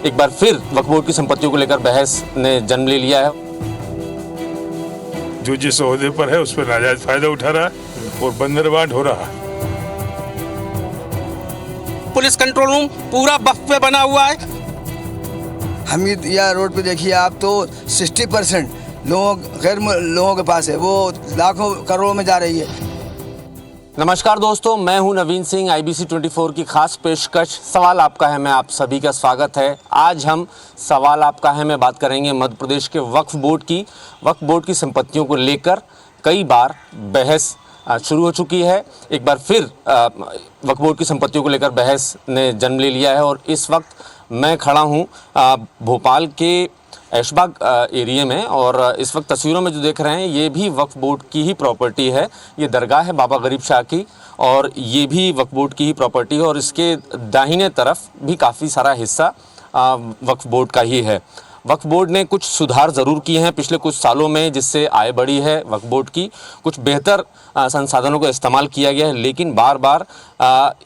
एक बार फिर वक्फ बोर्ड की संपत्तियों को लेकर बहस ने जन्म ले लिया है। जो जिस ओहदे पर है उस पर नाजायज फायदा उठा रहा है और बंदरबांट हो रहा है। पुलिस कंट्रोल रूम पूरा वक्फ पे बना हुआ है। हमीदिया रोड पे देखिए आप तो 60% लोगों के पास है, वो लाखों करोड़ों में जा रही है। नमस्कार दोस्तों, मैं हूं नवीन सिंह। IBC 24 की खास पेशकश सवाल आपका है में आप सभी का स्वागत है। आज हम सवाल आपका है में बात करेंगे मध्य प्रदेश के वक्फ बोर्ड की संपत्तियों को लेकर कई बार बहस शुरू हो चुकी है। एक बार फिर वक्फ बोर्ड की संपत्तियों को लेकर बहस ने जन्म ले लिया है और इस वक्त मैं खड़ा हूं भोपाल के ऐशबाग एरिया में और इस वक्त तस्वीरों में जो देख रहे हैं ये भी वक्फ बोर्ड की ही प्रॉपर्टी है। ये दरगाह है बाबा गरीब शाह की और ये भी वक्फ बोर्ड की ही प्रॉपर्टी है और इसके दाहिने तरफ भी काफ़ी सारा हिस्सा वक्फ बोर्ड का ही है। वक्फ बोर्ड ने कुछ सुधार ज़रूर किए हैं पिछले कुछ सालों में, जिससे आय बढ़ी है वक्फ बोर्ड की, कुछ बेहतर संसाधनों का इस्तेमाल किया गया है, लेकिन बार बार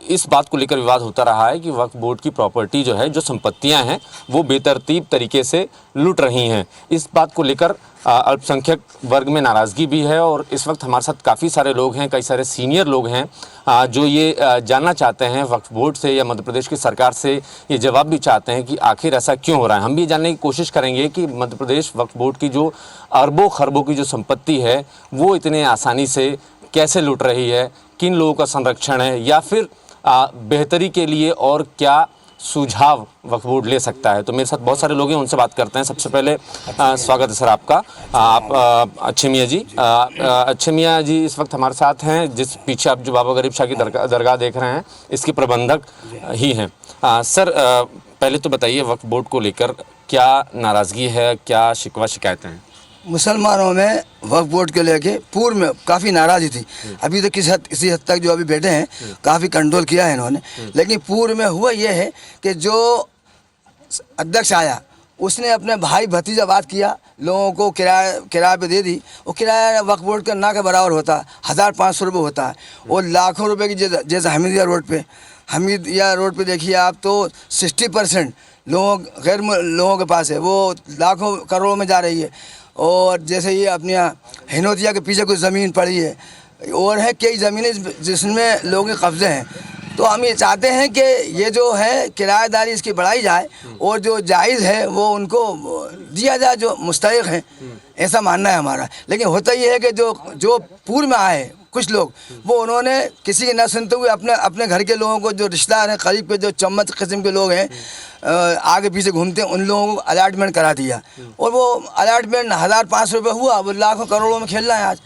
इस बात को लेकर विवाद होता रहा है कि वक्फ बोर्ड की प्रॉपर्टी जो है, जो संपत्तियां हैं, वो बेतरतीब तरीके से लूट रही हैं। इस बात को लेकर अल्पसंख्यक वर्ग में नाराज़गी भी है और इस वक्त हमारे साथ काफ़ी सारे लोग हैं, कई सारे सीनियर लोग हैं जो ये जानना चाहते हैं वक्फ बोर्ड से या मध्य प्रदेश की सरकार से ये जवाब भी चाहते हैं कि आखिर ऐसा क्यों हो रहा है। हम भी जानने की कोशिश करेंगे कि मध्य प्रदेश वक्फ बोर्ड की जो अरबों खरबों की जो संपत्ति है वो इतने आसानी से कैसे लूट रही है, किन लोगों का संरक्षण है या फिर बेहतरी के लिए और क्या सुझाव वक्फ बोर्ड ले सकता है। तो मेरे साथ बहुत सारे लोग हैं, उनसे बात करते हैं। सबसे पहले स्वागत है सर आपका। आप अच्छे मियाँ जी इस वक्त हमारे साथ हैं, जिस पीछे आप जो बाबा गरीब शाह की दरगाह देख रहे हैं इसके प्रबंधक ही हैं। सर पहले तो बताइए वक्फ बोर्ड को लेकर क्या नाराज़गी है, क्या शिकवा शिकायतें हैं? मुसलमानों में वक्फ बोर्ड को लेके पूर्व में काफ़ी नाराज़ी थी। अभी तो किसी हद तक जो अभी बैठे हैं काफ़ी कंट्रोल किया है इन्होंने, लेकिन पूर्व में हुआ ये है कि जो अध्यक्ष आया उसने अपने भाई भतीजावाद किया, लोगों को किराए पे दे दी। वो किराया वक्फ बोर्ड का ना के बराबर होता है, 1500 रुपये होता है और लाखों रुपए की जैसे हमीदिया रोड पे देखिए आप तो 60% लोगों के पास है, वो लाखों करोड़ों में जा रही है। और जैसे ये अपने यहाँ हिनोतिया के पीछे कुछ ज़मीन पड़ी है और है कई ज़मीनें जिसमें लोगों के कब्ज़े हैं। तो हम ये चाहते हैं कि ये जो है किराएदारी इसकी बढ़ाई जाए और जो जायज़ है वो उनको दिया जाए जो मुस्तहिक़ हैं, ऐसा मानना है हमारा। लेकिन होता ये है कि जो पूर्व में आए कुछ लोग, वो उन्होंने किसी की न सुनते हुए अपने घर के लोगों को, जो रिश्तेदार हैं करीब के, जो चम्मच किस्म के लोग हैं आगे पीछे घूमते हैं, उन लोगों को अलॉटमेंट करा दिया और वो अलॉटमेंट 1500 रुपये हुआ, वो लाखों करोड़ों में खेल रहा है आज।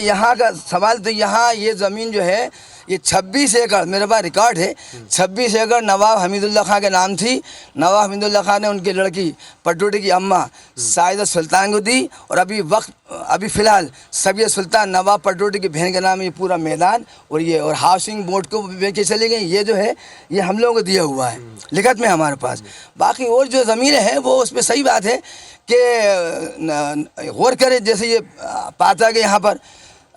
यहाँ का सवाल तो यहाँ ये ज़मीन जो है ये 26 एकड़, मेरे पास रिकॉर्ड है, 26 एकड़ नवाब हमीदुल्लाह खां के नाम थी। नवाब हमीदुल्लाह खां ने उनकी लड़की पटोटी की अम्मा साहिदा सुल्तान को दी और अभी फ़िलहाल सबिया सुल्तान नवाब पटोटी की बहन के नाम ये पूरा मैदान और हाउसिंग बोर्ड को बेच के चली गई। ये जो है ये हम लोगों को दिया हुआ है लिखत में हमारे पास। बाकी और जो ज़मीनें हैं वो उस पर सही बात है कि गौर करें। जैसे ये पाता कि यहाँ पर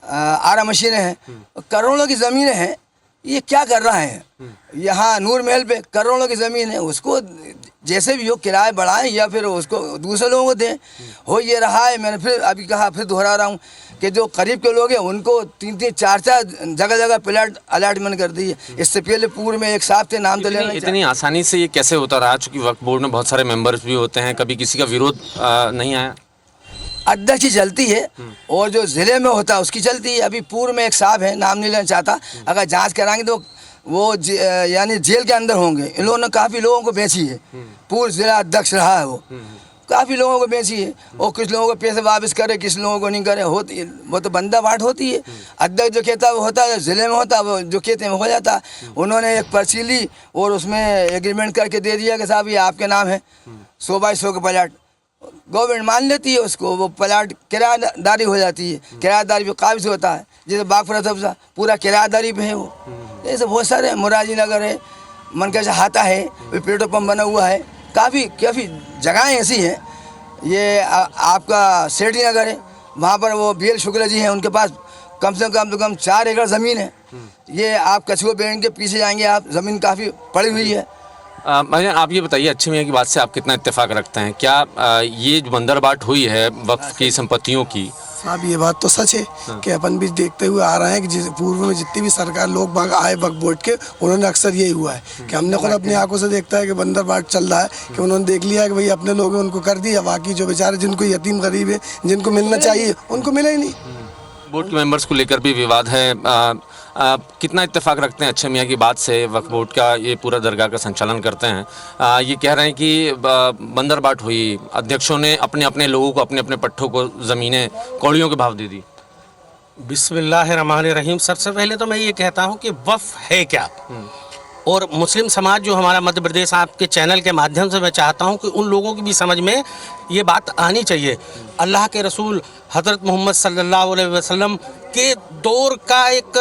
आरा मशीनें हैं, करोड़ों की ज़मीनें हैं, ये क्या कर रहा है? यहाँ नूर महल पे करोड़ों की ज़मीन है, उसको जैसे भी हो किराए बढ़ाएं या फिर उसको दूसरे लोगों को दें। हो ये रहा है, मैंने फिर अभी कहा, फिर दोहरा रहा हूँ कि जो करीब के लोग हैं उनको 3-3 4-4 जगह प्लाट अलॉटमेंट कर दी है। इससे पहले पूर्व में एक साथ थे, नाम तो लेना। इतनी आसानी से ये कैसे होता रहा? चूँकि वक्फ बोर्ड में बहुत सारे मेंबर्स भी होते हैं, कभी किसी का विरोध नहीं आया? अध्यक्ष की चलती है और जो ज़िले में होता है उसकी चलती है। अभी पूर्व में एक साहब है, नाम नहीं लेना चाहता, अगर जांच कराएंगे तो वो यानी जेल के अंदर होंगे। इन लोगों ने काफ़ी लोगों को बेची है, पूर्व ज़िला अध्यक्ष रहा है वो, काफ़ी लोगों को बेची है और कुछ लोगों को पैसे वापस करे, किस लोगों को नहीं करे। होती वो तो बंदा बांट होती है। अध्यक्ष जो कहता है वो होता है, ज़िले में होता है वो जो कहते हैं वो हो जाता है। उन्होंने एक पर्ची ली और उसमें एग्रीमेंट करके दे दिया कि साहब ये आपके नाम है, 100 बाई 100 के प्लाट। गवर्नमेंट मान लेती है उसको, वो प्लाट किराएदारी हो जाती है। किराएदारी पे काबिज होता है, जैसे बागपुरा सब्जा पूरा किराएदारी पे है वो। ऐसे बहुत सारे, मुराजी नगर है, मनकेश हाता है, पेट्रोल पंप बना हुआ है, काफ़ी जगहें ऐसी हैं। ये आपका सेठी नगर है, वहाँ पर वो BL शुक्ला जी हैं, उनके पास कम से कम 4 एकड़ ज़मीन है। ये आप कछुआ बैंड के पीछे जाएंगे आप, ज़मीन काफ़ी पड़ी हुई है। भैया आप ये बताइए, अच्छे मियाँ की बात से आप कितना इत्तेफाक रखते हैं? क्या ये जो बंदरबाट हुई है वक्फ की संपत्तियों की, साहब ये बात तो सच है कि अपन भी देखते हुए आ रहे हैं कि पूर्व में जितनी भी सरकार लोग बाग आए वक्फ बोर्ड के, उन्होंने अक्सर यही हुआ है कि हमने खुद अपनी आंखों से देखता है कि बंदरबाट चल रहा है कि उन्होंने देख लिया है कि भाई अपने लोग हैं उनको कर दिया, बाकी जो बेचारे जिनको यतीम गरीब है जिनको मिलना चाहिए उनको मिला ही नहीं। बोर्ड के मेंबर्स को लेकर भी विवाद है। कितना इत्तेफाक रखते हैं अच्छे मियाँ की बात से? वक्फ बोर्ड का ये पूरा दरगाह का संचालन करते हैं। ये कह रहे हैं कि बंदरबाट हुई, अध्यक्षों ने अपने अपने लोगों को, अपने अपने पट्टों को ज़मीनें कौड़ियों के भाव दे दी। बिस्मिल्लाहिर्रहमानिर्रहीम। सबसे पहले तो मैं ये कहता हूँ कि वक्फ है क्या, और मुस्लिम समाज जो हमारा मध्य प्रदेश आपके चैनल के माध्यम से मैं चाहता हूँ कि उन लोगों की भी समझ में ये बात आनी चाहिए। अल्लाह के रसूल हज़रत मोहम्मद सल्लल्लाहु अलैहि वसल्लम के दौर का एक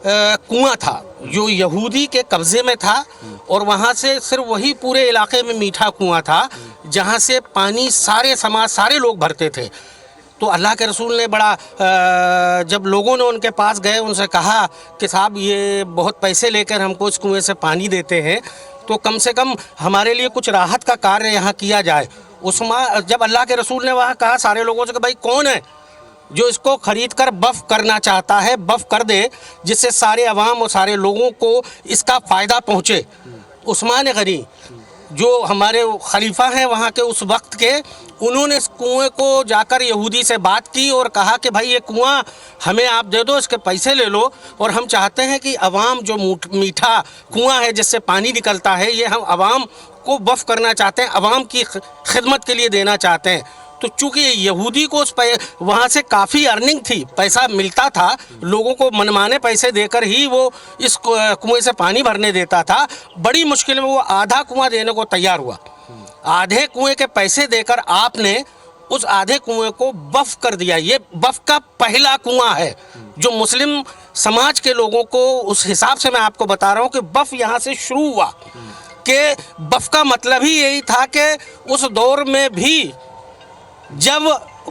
कुआं था जो यहूदी के कब्ज़े में था, और वहाँ से सिर्फ वही पूरे इलाके में मीठा कुआं था जहाँ से पानी सारे समाज सारे लोग भरते थे। तो अल्लाह के रसूल ने बड़ा जब लोगों ने उनके पास गए, उनसे कहा कि साहब ये बहुत पैसे लेकर हमको इस कुएं से पानी देते हैं, तो कम से कम हमारे लिए कुछ राहत का कार्य यहाँ किया जाए। उसमें जब अल्लाह के रसूल ने वहाँ कहा सारे लोगों से कि भाई कौन है जो इसको ख़रीद कर वफ़ करना चाहता है, वफ़ कर दे, जिससे सारे अवाम और सारे लोगों को इसका फ़ायदा पहुँचे। उस्मान गनी जो हमारे खलीफा हैं वहाँ के उस वक्त के, उन्होंने इस कुएं को जाकर यहूदी से बात की और कहा कि भाई ये कुआं हमें आप दे दो, इसके पैसे ले लो, और हम चाहते हैं कि अवाम जो मीठा कुआं है जिससे पानी निकलता है, ये हम अवाम को वफ़ करना चाहते हैं, अवाम की खिदमत के लिए देना चाहते हैं। तो चूँकि यहूदी को उस वहाँ से काफ़ी अर्निंग थी, पैसा मिलता था, लोगों को मनमाने पैसे देकर ही वो इस कुएं से पानी भरने देता था। बड़ी मुश्किल में वो आधा कुआं देने को तैयार हुआ। आधे कुएं के पैसे देकर आपने उस आधे कुएं को वफ़ कर दिया। ये वफ़ का पहला कुआं है जो मुस्लिम समाज के लोगों को, उस हिसाब से मैं आपको बता रहा हूँ कि वफ़ यहाँ से शुरू हुआ। कि वफ़ का मतलब ही यही था कि उस दौर में भी जब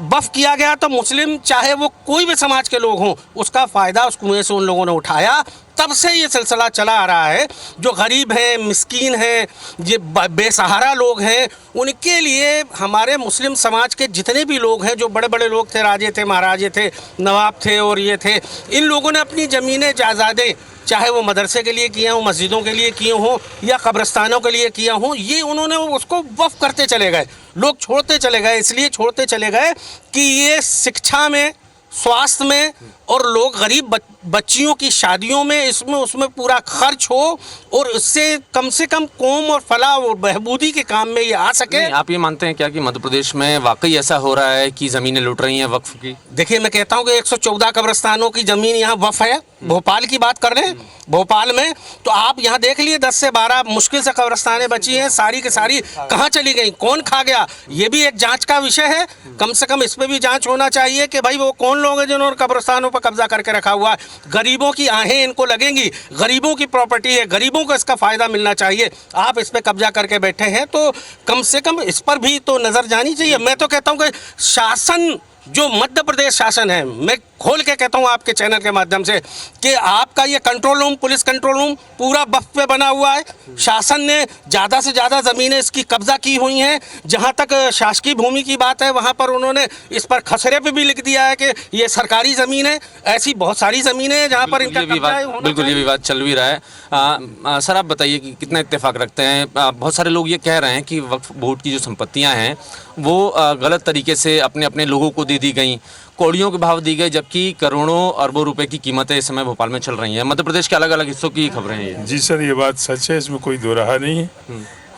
वफ़ किया गया तो मुस्लिम, चाहे वो कोई भी समाज के लोग हों, उसका फ़ायदा उस कुएं से उन लोगों ने उठाया। तब से ये सिलसिला चला आ रहा है। जो गरीब हैं, मिस्कीन हैं, ये बेसहारा लोग हैं, उनके लिए हमारे मुस्लिम समाज के जितने भी लोग हैं, जो बड़े बड़े लोग थे, राजे थे, महाराजे थे, नवाब थे और ये थे, इन लोगों ने अपनी ज़मीनें जायदादें, चाहे वो मदरसे के लिए किए हों, मस्जिदों के लिए किए हों या कब्रस्तानों के लिए किया हों, ये उन्होंने उसको वफ़ करते चले गए। लोग छोड़ते चले गए, इसलिए छोड़ते चले गए कि ये शिक्षा में, स्वास्थ्य में और लोग गरीब बच्चियों की शादियों में, इसमें उसमें पूरा खर्च हो और इससे कम से कम कौम और फलाह और बहबूदी के काम में ये आ सके। आप ये मानते हैं क्या कि मध्य प्रदेश में वाकई ऐसा हो रहा है कि ज़मीनें लुट रही हैं वक्फ की? देखिए, मैं कहता हूँ कि 114 कब्रस्तानों की ज़मीन यहाँ वफ़ है। भोपाल की बात कर रहे हैं, भोपाल में तो आप यहाँ देख लिए 10 से 12 मुश्किल से कब्रस्तानें बची हैं। सारी की सारी कहाँ चली गई, कौन खा गया, ये भी एक जांच का विषय है। कम से कम इस पर भी जांच होना चाहिए कि भाई वो कौन लोग हैं जिन्होंने कब्रस्तानों पर कब्जा करके रखा हुआ है। गरीबों की आहें इनको लगेंगी, गरीबों की प्रॉपर्टी है, गरीबों को इसका फ़ायदा मिलना चाहिए। आप इस पर कब्जा करके बैठे हैं तो कम से कम इस पर भी तो नज़र जानी चाहिए। मैं तो कहता हूँ कि शासन, जो मध्य प्रदेश शासन है, मैं खोल के कहता हूँ आपके चैनल के माध्यम से कि आपका ये control room, police control room पूरा वक्फ पे बना हुआ है। शासन ने ज़्यादा से ज़्यादा ज़मीनें इसकी कब्जा की हुई हैं। जहाँ तक शासकीय भूमि की बात है, वहाँ पर उन्होंने इस पर खसरे पे भी लिख दिया है कि ये सरकारी ज़मीन है। ऐसी बहुत सारी ज़मीनें हैं जहाँ पर इनका विवाद, बिल्कुल ये विवाद चल भी रहा है। सर आप बताइए कि कितना इत्तेफाक रखते हैं? बहुत सारे लोग ये कह रहे हैं कि वक्फ बोर्ड की जो संपत्तियाँ हैं वो गलत तरीके से अपने अपने लोगों को दे दी गई, कौड़ियों के भाव दी गए, जबकि करोड़ों अरबों रुपए की कीमतें इस समय भोपाल में चल रही हैं। मध्य प्रदेश के अलग अलग हिस्सों की खबरें हैं ये। जी सर, ये बात सच है, इसमें कोई दो राह नहीं है।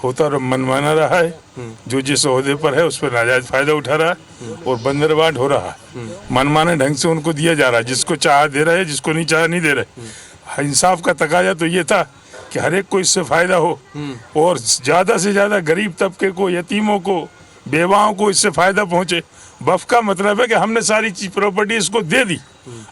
होता और मनमाना रहा है, जो जिस ओहदे पर है उस पर नाजायज फायदा उठा रहा है और बंदरबाट हो रहा है। मनमाने ढंग से उनको दिया जा रहा है, जिसको चाह दे रहे, जिसको नहीं चाह नहीं दे रहे। इंसाफ का तकाजा तो ये था कि हर एक को इससे फायदा हो और ज़्यादा से ज़्यादा गरीब तबके को, यतीमों को, बेवाओं को इससे फायदा पहुंचे। वफ़ का मतलब है कि हमने सारी चीज प्रॉपर्टी इसको दे दी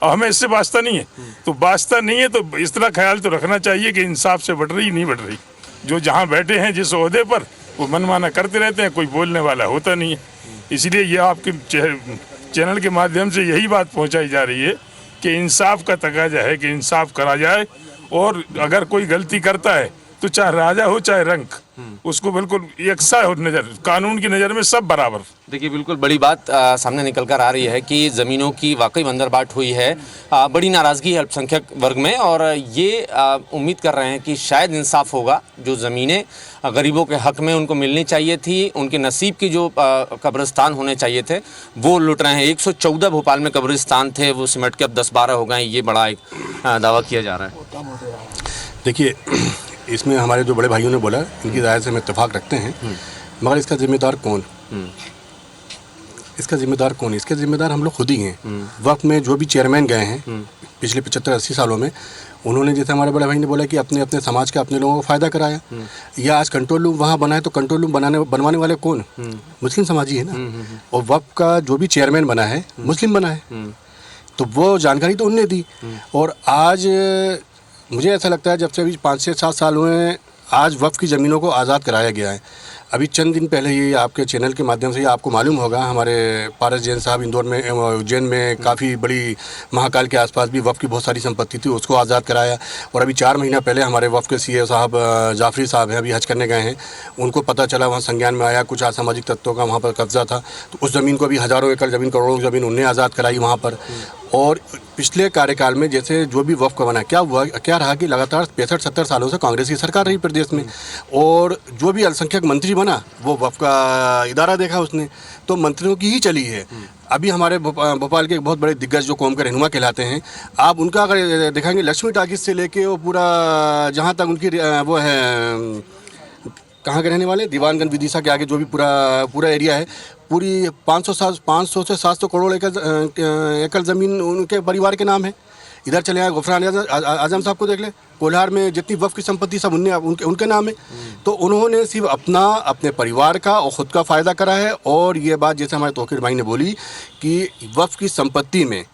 और हमें इससे वास्ता नहीं है। तो वास्ता नहीं है तो इस तरह ख्याल तो रखना चाहिए कि इंसाफ से बढ़ रही नहीं बढ़ रही। जो जहाँ बैठे हैं जिस ओहदे पर, वो मनमाना करते रहते हैं, कोई बोलने वाला होता नहीं है। इसलिए ये आपके चैनल के माध्यम से यही बात पहुँचाई जा रही है कि इंसाफ का तकाजा है कि इंसाफ करा जाए और अगर कोई गलती करता है तो चाहे राजा हो चाहे रंक, उसको बिल्कुल यकसा हो नजर, कानून की नज़र में सब बराबर। देखिए बिल्कुल बड़ी बात सामने निकल कर आ रही है कि ज़मीनों की वाकई बंदरबाट हुई है। बड़ी नाराज़गी है अल्पसंख्यक वर्ग में और ये उम्मीद कर रहे हैं कि शायद इंसाफ होगा। जो ज़मीनें गरीबों के हक में उनको मिलनी चाहिए थी, उनके नसीब की जो कब्रिस्तान होने चाहिए थे वो लुट रहे हैं। 114 भोपाल में कब्रिस्तान थे, वो सिमट के अब 10-12 हो गए, ये बड़ा एक दावा किया जा रहा है। देखिए, इसमें हमारे जो बड़े भाइयों ने बोला, इनकी राय से हम इत्तेफाक रखते हैं, मगर इसका जिम्मेदार कौन? इसका जिम्मेदार कौन? इसके जिम्मेदार हम लोग खुद ही हैं। वक्त में जो भी चेयरमैन गए हैं पिछले 75-80 सालों में, उन्होंने जैसे हमारे बड़े भाई ने बोला कि अपने अपने समाज का अपने लोगों को फ़ायदा कराया। या आज कंट्रोल रूम वहाँ बना है, तो कंट्रोल रूम बनवाने वाले कौन? मुस्लिम समाज ही है ना। और वक्त का जो भी चेयरमैन बना है मुस्लिम बना है, तो वो जानकारी तो उनने दी। और आज मुझे ऐसा लगता है जब से अभी 5 से 7 साल हुए, आज वक्फ की ज़मीनों को आज़ाद कराया गया है। अभी चंद दिन पहले ही आपके चैनल के माध्यम से आपको मालूम होगा, हमारे पारस जैन साहब इंदौर में, उज्जैन में काफ़ी बड़ी महाकाल के आसपास भी वक्फ की बहुत सारी संपत्ति थी, उसको आज़ाद कराया। और अभी 4 महीना पहले हमारे वक्फ के सीए साहब जाफरी साहब हैं, अभी हज करने गए हैं, उनको पता चला, वहाँ संज्ञान में आया कुछ असामाजिक तत्वों का वहाँ पर कब्जा था, तो उस ज़मीन को भी हज़ारों एकड़ ज़मीन, करोड़ों ज़मीन उनने आज़ाद कराई वहाँ पर। और पिछले कार्यकाल में जैसे जो भी वक्फ का बना, क्या रहा कि लगातार 65-70 सालों से कांग्रेस की सरकार रही प्रदेश में, और जो भी अल्पसंख्यक मंत्री बना वो वक्फ का इदारा देखा उसने, तो मंत्रियों की ही चली है। अभी हमारे भोपाल के एक बहुत बड़े दिग्गज जो कौम के रहनुमा कहलाते हैं, आप उनका अगर दिखाएंगे, लक्ष्मी टाकिज से लेके वो पूरा जहाँ तक उनकी वो है, कहाँ के रहने वाले, दीवानगंज विदिशा के आगे जो भी पूरा एरिया है, पूरी 500 से 700 करोड़ एकड़ ज़मीन उनके परिवार के नाम है। इधर चले आए गुफरान आजम साहब को देख ले, कोल्हार में जितनी वक्फ की संपत्ति सब उनके नाम है। तो उन्होंने सिर्फ अपने परिवार का और ख़ुद का फ़ायदा करा है। और ये बात जैसे हमारे तोक़ीर भाई ने बोली कि वक्फ की संपत्ति में,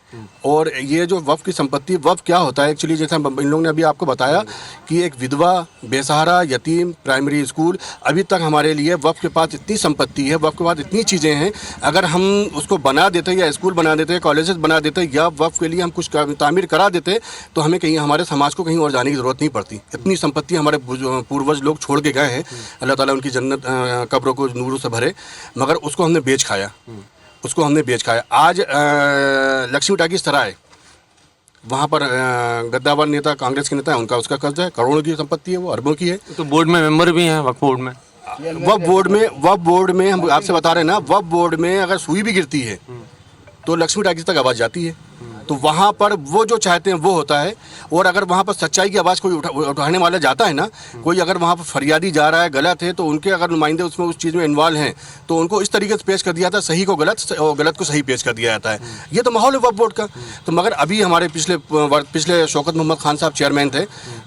और ये जो वक्फ की संपत्ति, वक्फ क्या होता है एक्चुअली, जैसे इन लोगों ने अभी आपको बताया कि एक विधवा, बेसहारा, यतीम, प्राइमरी स्कूल, अभी तक हमारे लिए वक्फ के पास इतनी संपत्ति है, वक्फ के पास इतनी चीज़ें हैं, अगर हम उसको बना देते या स्कूल बना देते, कॉलेजेस बना देते, या वक्फ के लिए हम कुछ तामीर करा देते, तो हमें कहीं, हमारे समाज को कहीं और जाने की ज़रूरत नहीं पड़ती। इतनी संपत्ति हमारे पूर्वज लोग छोड़ के गए हैं, अल्लाह ताला उनकी जन्नत कब्रों को नूरों से भरे, मगर उसको हमने बेच खाया, आज लक्ष्मी टाकिज सराय, वहाँ पर गद्दावर नेता, कांग्रेस के नेता है, उनका उसका कर्ज है, करोड़ों की संपत्ति है, वो अरबों की है। तो बोर्ड में मेंबर भी हैं वक्फ बोर्ड में। वक्फ बोर्ड में हम आपसे बता रहे हैं ना, वक्फ बोर्ड में अगर सुई भी गिरती है तो लक्ष्मी टाकिज तक आवाज़ जाती है। तो वहाँ पर वो जो चाहते हैं वो होता है। और अगर वहाँ पर सच्चाई की आवाज़ कोई उठाने वाला जाता है ना, कोई अगर वहाँ पर फरियादी जा रहा है, गलत है, तो उनके अगर नुमाइंदे उसमें उस चीज़ में इन्वॉल्व हैं, तो उनको इस तरीके से पेश कर दिया जाता है, सही को गलत और गलत को सही पेश कर दिया जाता है। ये तो माहौल है वक्फ बोर्ड का। तो मगर अभी हमारे पिछले शौकत मोहम्मद खान साहब चेयरमैन थे,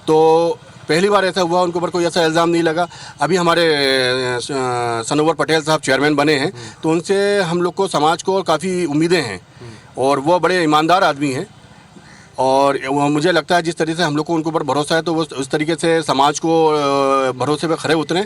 तो पहली बार ऐसा हुआ, उनके ऊपर कोई ऐसा इल्ज़ाम नहीं लगा। अभी हमारे सनोवर पटेल साहब चेयरमैन बने हैं, तो उनसे हम लोग को, समाज को काफ़ी उम्मीदें हैं, और वो बड़े ईमानदार आदमी हैं। और मुझे लगता है जिस तरीके से हम लोग को उनके ऊपर भरोसा है, तो वो उस तरीके से समाज को भरोसे पे खड़े उतरें।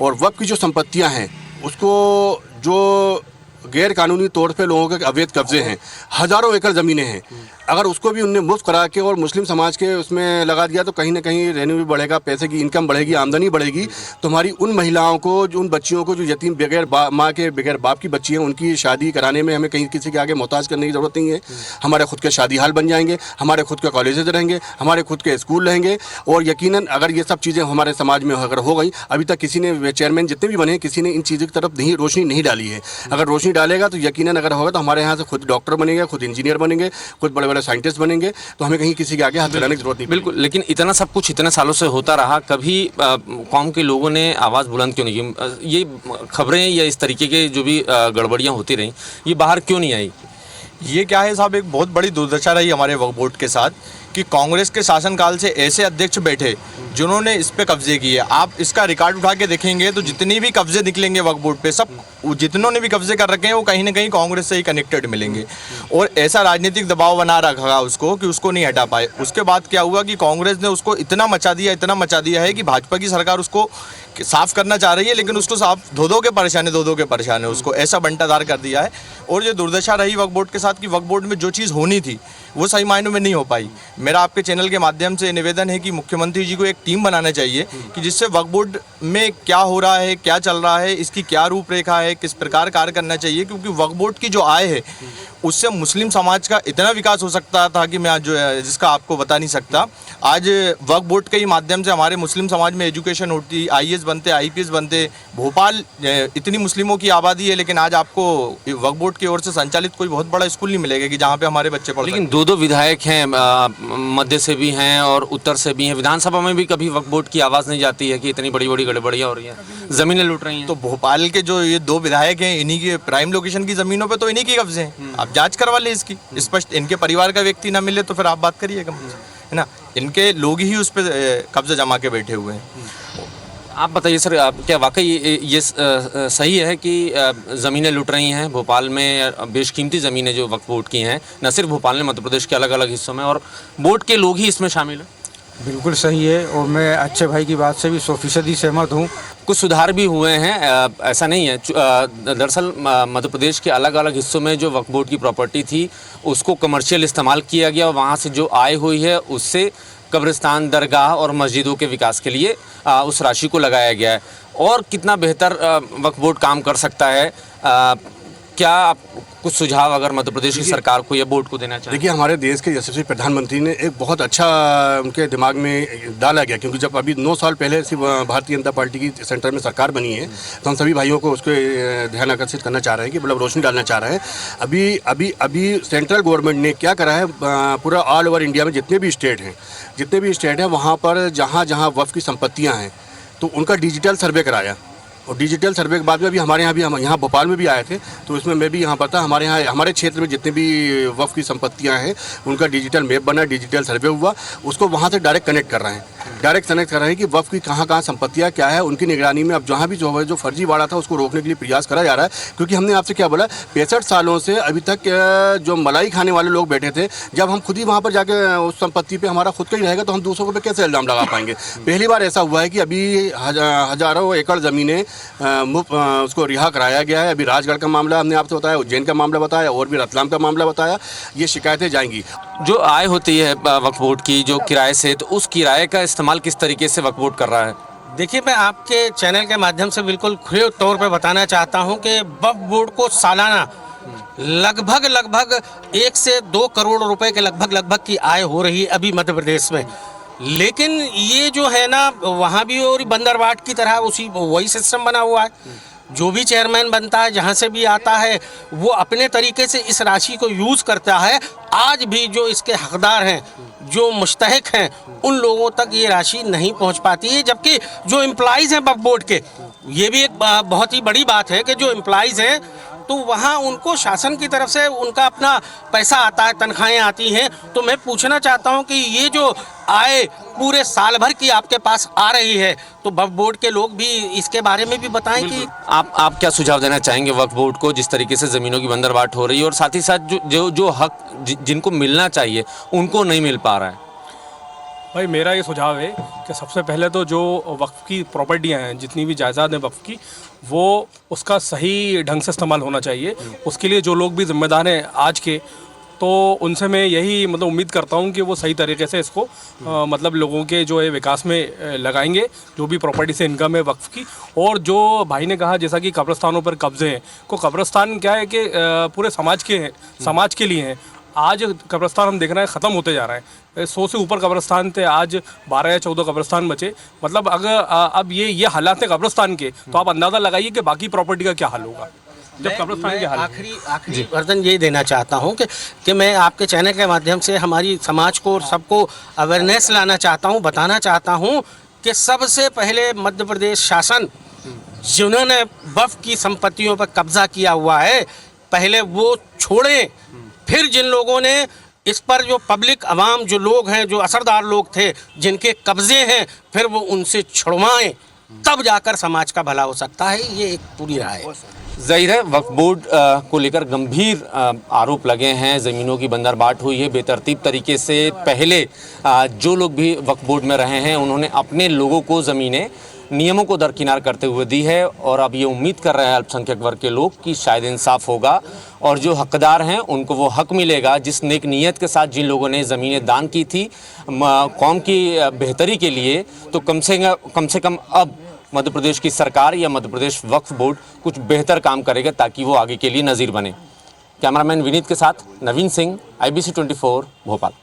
और वक्फ की जो संपत्तियां हैं, उसको जो गैर कानूनी तौर पे लोगों के अवैध कब्जे हैं, हज़ारों एकड़ ज़मीनें हैं, अगर उसको भी उनने मुफ्त करा के और मुस्लिम समाज के उसमें लगा दिया, तो कहीं ना कहीं रेवेन्यू बढ़ेगा, पैसे की इनकम बढ़ेगी, आमदनी बढ़ेगी। तो हमारी उन महिलाओं को, जो उन बच्चियों को, जो यतीम बगैर माँ के बगैर बाप की बच्ची हैं, उनकी शादी कराने में हमें कहीं किसी के आगे मोहताज करने की ज़रूरत नहीं है। हमारे खुद के शादी हाल बन जाएंगे, हमारे खुद के कॉलेजेस रहेंगे, हमारे खुद के स्कूल रहेंगे। और यकीनन अगर ये सब चीज़ें हमारे समाज में अगर हो गई, अभी तक किसी ने, चेयरमैन जितने भी बने हैं, किसी ने इन चीज़ों की तरफ रोशनी नहीं डाली है। अगर रोशनी डालेगा तो यकीनन अगर होगा, तो हमारे यहाँ से खुद डॉक्टर बनेंगे, खुद इंजीनियर बनेंगे, खुद बड़े बड़े साइंटिस्ट बनेंगे, तो हमें कहीं किसी के आगे हाथ फैलाने की जरूरत नहीं। बिल्कुल, लेकिन इतना सब कुछ इतने सालों से होता रहा, कभी कौम के लोगों ने आवाज़ बुलंद क्यों नहीं की? ये खबरें या इस तरीके के जो भी गड़बड़ियाँ होती रहीं, ये बाहर क्यों नहीं आई? ये क्या है साहब, एक बहुत बड़ी दुर्दशा रही हमारे वक्फ बोर्ड के साथ कि कांग्रेस के शासनकाल से ऐसे अध्यक्ष बैठे जिन्होंने इस पे कब्जे किए। आप इसका रिकॉर्ड उठा के देखेंगे तो जितनी भी कब्जे निकलेंगे वक्फ बोर्ड पे, सब जितनों ने भी कब्जे कर रखे हैं वो कहीं ना कहीं कांग्रेस से ही कनेक्टेड मिलेंगे। और ऐसा राजनीतिक दबाव बना रखा उसको कि उसको नहीं हटा पाए। उसके बाद क्या हुआ कि कांग्रेस ने उसको इतना मचा दिया है कि भाजपा की सरकार उसको साफ करना चाह रही है, लेकिन उसको साफ धो के परेशान है उसको, ऐसा बंटाधार कर दिया है। और जो दुर्दशा रही वक्फ बोर्ड के साथ कि वक्फ बोर्ड में जो चीज़ होनी थी वो सही मायनों में नहीं हो पाई। मेरा आपके चैनल के माध्यम से निवेदन है कि मुख्यमंत्री जी को एक टीम बनाना चाहिए कि जिससे वक्फ बोर्ड में क्या हो रहा है, क्या चल रहा है, इसकी क्या रूपरेखा है, किस प्रकार कार्य करना चाहिए, क्योंकि वक्फ बोर्ड की जो आय है उससे मुस्लिम समाज का इतना विकास हो सकता था कि मैं आज जिसका आपको बता नहीं सकता। आज वक्फ बोर्ड के ही माध्यम से हमारे मुस्लिम समाज में एजुकेशन होती, आईएएस बनते, आईपीएस बनते। भोपाल इतनी मुस्लिमों की आबादी है, लेकिन आज आपको वक्फ बोर्ड की ओर से संचालित कोई बहुत बड़ा स्कूल नहीं मिलेगा कि जहाँ पे हमारे बच्चे पढ़ लेकिन दो विधायक हैं, मध्य से भी हैं और उत्तर से भी हैं। विधानसभा में भी कभी वक्फ बोर्ड की आवाज़ नहीं जाती है कि इतनी बड़ी बड़ी गड़बड़ियाँ हो रही हैं, ज़मीनें लूट रही हैं। तो भोपाल के जो ये 2 विधायक हैं, इन्हीं के प्राइम लोकेशन की ज़मीनों पे तो इन्हीं के कब्जे हैं। आप जांच करवा लें इसकी स्पष्ट। इनके परिवार का व्यक्ति ना मिले तो फिर आप बात करिएगा, है ना। इनके लोग ही उस पर कब्जा जमा के बैठे हुए हैं। आप बताइए सर, क्या वाकई ये सही है कि ज़मीनें लूट रही हैं भोपाल में? बेशकीमती ज़मीनें जो वक्फ बोर्ड की हैं, न सिर्फ भोपाल में, मध्य प्रदेश के अलग अलग हिस्सों में, और बोर्ड के लोग ही इसमें शामिल हैं। बिल्कुल सही है और मैं अच्छे भाई की बात से भी 100% सहमत हूँ। कुछ सुधार भी हुए हैं, ऐसा नहीं है। दरअसल मध्य प्रदेश के अलग अलग हिस्सों में जो वक्फ बोर्ड की प्रॉपर्टी थी उसको कमर्शियल इस्तेमाल किया गया और वहाँ से जो आय हुई है उससे कब्रिस्तान, दरगाह और मस्जिदों के विकास के लिए उस राशि को लगाया गया है। और कितना बेहतर वक्फ बोर्ड काम कर सकता है, क्या आप कुछ सुझाव अगर मध्य प्रदेश की सरकार को या बोर्ड को देना चाहिए? देखिए, हमारे देश के यशस्वी प्रधानमंत्री ने एक बहुत अच्छा उनके दिमाग में डाला गया, क्योंकि जब अभी 9 साल पहले से भारतीय जनता पार्टी की सेंटर में सरकार बनी है तो हम सभी भाइयों को उसके ध्यान आकर्षित करना चाह रहे हैं कि मतलब रोशनी डालना चाह रहे हैं। अभी सेंट्रल गवर्नमेंट ने क्या करा है, पूरा ऑल ओवर इंडिया में जितने भी स्टेट हैं वहाँ पर जहाँ जहाँ वक्फ की संपत्तियाँ हैं तो उनका डिजिटल सर्वे कराया। और डिजिटल सर्वे के बाद में भी हमारे यहाँ भी, हम यहाँ भोपाल में भी आए थे तो इसमें मैं भी यहाँ पर था। हमारे यहाँ हमारे क्षेत्र में जितने भी वक्फ की संपत्तियाँ हैं उनका डिजिटल मैप बना, डिजिटल सर्वे हुआ, उसको वहाँ से डायरेक्ट कनेक्ट कर रहे हैं कि वक्फ की कहाँ कहाँ संपत्तियाँ क्या है, उनकी निगरानी में। अब जहाँ भी जो फर्जीवाड़ा था उसको रोकने के लिए प्रयास करा जा रहा है, क्योंकि हमने आपसे क्या बोला, 65 सालों से अभी तक जो मलाई खाने वाले लोग बैठे थे, जब हम खुद ही वहाँ पर जाके उस संपत्ति पर हमारा खुद का ही रहेगा तो हम दूसरों पे कैसे इल्ज़ाम लगा पाएंगे। पहली बार ऐसा हुआ है कि अभी हज़ारों एकड़ ज़मीनें उसको रिहा कराया गया है। अभी राजगढ़ का मामला हमने आपसे बताया, उज्जैन का मामला बताया और भी रतलाम का मामला बताया। ये शिकायतें जाएंगी। जो आय होती है वक्फ बोर्ड की जो किराए से, तो उस किराए का इस्तेमाल किस तरीके से वक्फ बोर्ड कर रहा है? देखिए, मैं आपके चैनल के माध्यम से बिल्कुल खुले तौर पे बताना चाहता हूं कि वक्फ बोर्ड को सालाना लगभग 1 से 2 करोड़ रुपए के लगभग की आय हो रही है अभी मध्य प्रदेश में। लेकिन ये जो है ना, वहाँ भी और बंदरबाट की तरह वही सिस्टम बना हुआ है। जो भी चेयरमैन बनता है, जहाँ से भी आता है, वो अपने तरीके से इस राशि को यूज़ करता है। आज भी जो इसके हकदार हैं, जो मुस्तहिक हैं, उन लोगों तक ये राशि नहीं पहुँच पाती है। जबकि जो एम्प्लॉइज़ हैं वक्फ बोर्ड के, ये भी एक बहुत ही बड़ी बात है कि जो एम्प्लॉइज़ हैं तो वहाँ उनको शासन की तरफ से उनका अपना पैसा आता है, तनख्वाहें आती हैं। तो मैं पूछना चाहता हूँ कि ये जो आय पूरे साल भर की आपके पास आ रही है, तो वक्फ बोर्ड के लोग भी इसके बारे में भी बताएं कि आप क्या सुझाव देना चाहेंगे वक्फ बोर्ड को, जिस तरीके से ज़मीनों की बंदरबाट हो रही है और साथ ही साथ जो हक जिनको मिलना चाहिए उनको नहीं मिल पा रहा है? भाई, मेरा ये सुझाव है कि सबसे पहले तो जो वक्फ की प्रॉपर्टियां हैं, जितनी भी जायदाद हैं वक्फ की, वो उसका सही ढंग से इस्तेमाल होना चाहिए। उसके लिए जो लोग भी जिम्मेदार हैं आज के, तो उनसे मैं यही मतलब उम्मीद करता हूं कि वो सही तरीके से इसको मतलब लोगों के जो है विकास में लगाएंगे, जो भी प्रॉपर्टी से इनकम है वक्फ की। और जो भाई ने कहा जैसा कि कब्रिस्तानों पर कब्जे हैं, को कब्रिस्तान क्या है कि पूरे समाज के हैं, समाज के लिए हैं। आज कब्रिस्तान हम देख रहे हैं ख़त्म होते जा रहे हैं। 100 से ऊपर कब्रिस्तान थे, आज 12 या 14 कब्रिस्तान बचे। मतलब अगर अब ये हालात है कब्रिस्तान के, तो आप अंदाज़ा लगाइए कि बाकी प्रॉपर्टी का क्या हाल होगा जब कब्रिस्तान के हाल। आखिरी वर्जन यही देना चाहता हूँ कि मैं आपके चैनल के माध्यम से हमारी समाज को और सबको अवेयरनेस लाना चाहता हूँ, बताना चाहता हूँ कि सबसे पहले मध्य प्रदेश शासन जिन्होंने वक्फ की संपत्तियों पर कब्जा किया हुआ है, पहले वो छोड़ें। फिर जिन लोगों ने इस पर, जो पब्लिक अवाम, जो लोग हैं, जो असरदार लोग थे, जिनके कब्जे हैं, फिर वो उनसे छुड़वाएं, तब जाकर समाज का भला हो सकता है। ये एक पूरी राय है। जाहिर है वक्फ बोर्ड को लेकर गंभीर आरोप लगे हैं। ज़मीनों की बंदरबाट हुई है बेतरतीब तरीके से। पहले जो लोग भी वक्फ बोर्ड में रहे हैं उन्होंने अपने लोगों को ज़मीनें नियमों को दरकिनार करते हुए दी है और अब ये उम्मीद कर रहे हैं अल्पसंख्यक वर्ग के लोग कि शायद इंसाफ होगा और जो हकदार हैं उनको वो हक मिलेगा। जिस नेक नीयत के साथ जिन लोगों ने ज़मीनें दान की थी कौम की बेहतरी के लिए, तो कम से कम अब मध्य प्रदेश की सरकार या मध्य प्रदेश वक्फ बोर्ड कुछ बेहतर काम करेगा ताकि वो आगे के लिए नज़ीर बने। कैमरामैन विनीत के साथ नवीन सिंह, IBC 24 भोपाल।